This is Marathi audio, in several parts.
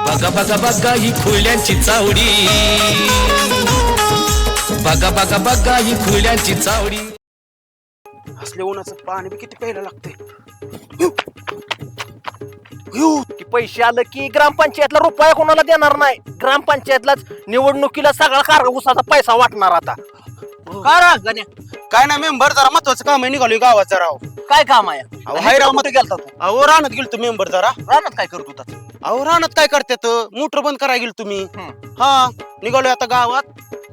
बघा बघा बघा ही खुल्यांची चावडी, बघा बघा बघा ही खुल्यांची चावडी. असल्या उन्हाचं पाणी बी किती प्यायला लागतंय. की पैसे आलं की ग्रामपंचायतला रुपया कोणाला देणार नाही. ग्रामपंचायतलाच निवडणुकीला सगळा कारभाराचा पैसा वाटणार आता. काय नाही मेंबर जरा महत्वाचं काम आहे, निघालोय गावात जरा. काय काम आहे? हाय राव, कुठे गेलता तू? अहो रानात गेलतो मेंबर जरा. रानात काय करत होता? अहो रानात काय करतात, मोटर बंद करायला गेलो तुम्ही. हा निघालोय आता गावात.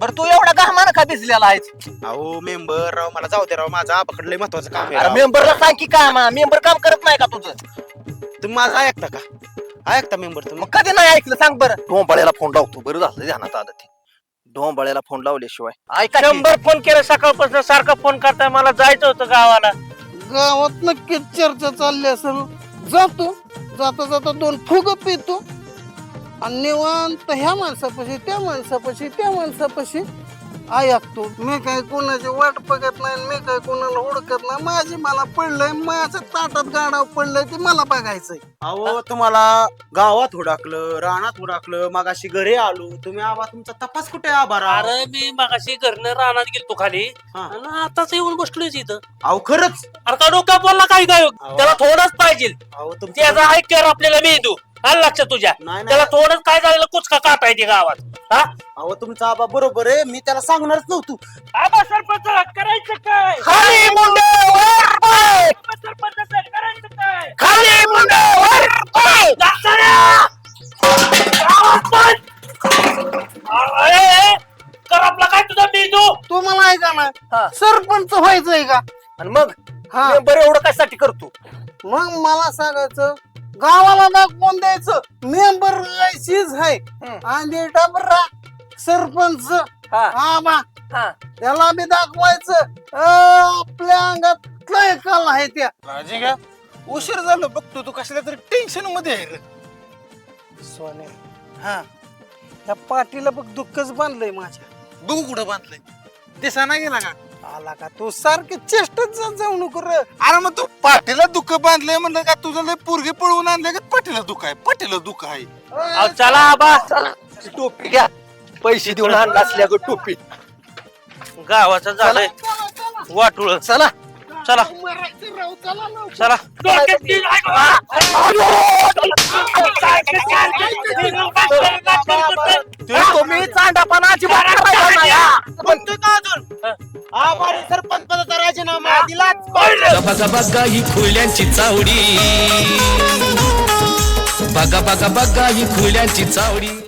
बरं तू एवढा गहमानं का भिजलेला आहेस? अहो मेंबर राव, मला जाऊ दे राव, माझं आबाकडलं लय महत्वाचं काम आहे अरे राव. मेंबरला सांग की काम. मेंबर काम करत नाही का तुझं? तुम्ही माझं ऐकता का? ऐकता मेंबर तुम्ही? मग कधी नाही ऐकलं सांग बरं. डोंबाळ्याला फोन लावतो. बरं झालं ध्यानात आलं ते. डोंबाळ्याला फोन लावल्याशिवाय ऐका. 100 फोन केला सकाळपासून, सारखा फोन करताय. मला जायचं होतं गावाला. गावात नक्कीच चर्चा चालली असेल. जातो, जाता जाता 2 फुग पितो आणि निवांत ह्या माणसापाशी त्या माणसापाशी त्या माणसापाशी ऐकतो. मी काय कोणाची वाट बघत नाही, मी काय कोणाला हुडकत नाही. माझे मला पडलंय, माझ्या ताटात गाडाव पडलंय, ते मला बघायचंय. अहो तुम्हाला गावात हुडाकलं, रानात हुडाकलं, मगाशी घरी आलो. तुम्ही आबा तुमचा तपास कुठे आबा राव? अरे मी मगाशी घरनं रानात गेलतो खाली हा. आणि आताच येऊन बसलोय इथं. अहो खरंच. अरे का डोक्या बोलला काय काय? त्याला थोडंच पाहिजे. अहो तुमचं त्याचा ऐक्यावर आपल्याला मेंदू आलं लक्षात तुझ्या. नाही. त्याला थोडंच काय झालेलं कुचका काटाय ते गावात. हा अहो तुमचा आबा बरोबर आहे, मी त्याला सांगणारच नव्हतो. आबा सरपंच करायचं काय? खाली मुंडे वर पाय, सरपंच करायचं काय? खाली मुंडे वर पाय. कर आपला काय तुझा मेंदू. तू मला ऐका ना, हा. सरपंच व्हायचंय का? आणि मग हा. मेंबर एवढं कशासाठी करतो? मग मला सांगायचं, गावाला दाखवून द्यायचं मेंबर शीज आहे आणि डबरा सरपंच. हा. आबा हा. त्याला बी दाखवायचं आपल्या अंगात काय कल आहे त्या. राजे का उशीर झालं बघतो, तू कसल्या तरी टेन्शन मध्ये आहे रे. सोने, हा त्या पाटीला बघ दुःखच बांधलंय माझ्या. बघू कुठं बांधलंय, दिसा नाही गेला का? आला का तू सारखे चेष्टच जाऊ नको रे. अरे मग तू पाठीला दुःख बांधलंय म्हणलं का? तुझं लय पोरगी पळवून आणले का? पाठीला दुःख आहे, पाठीला दुःख आहे. अहो, चला आबा चला टोपी घ्या. पैसे देऊन आणला असल्या गं टोपी. गावाचं झालंय वाटुळ. चला चला मराठी राव, चला लवकर. चला डोक्यात तीन आहे का? तुम्ही चांडापणा अजिबात करायचा नाही, हा. म्हणतोय का अजून? आबा रे, सरपंच पदाचा राजीनामा दिलाच. बघा बघा बघा ही खुल्यांची चावडी, बघा बघा बघा ही खुल्यांची चावडी.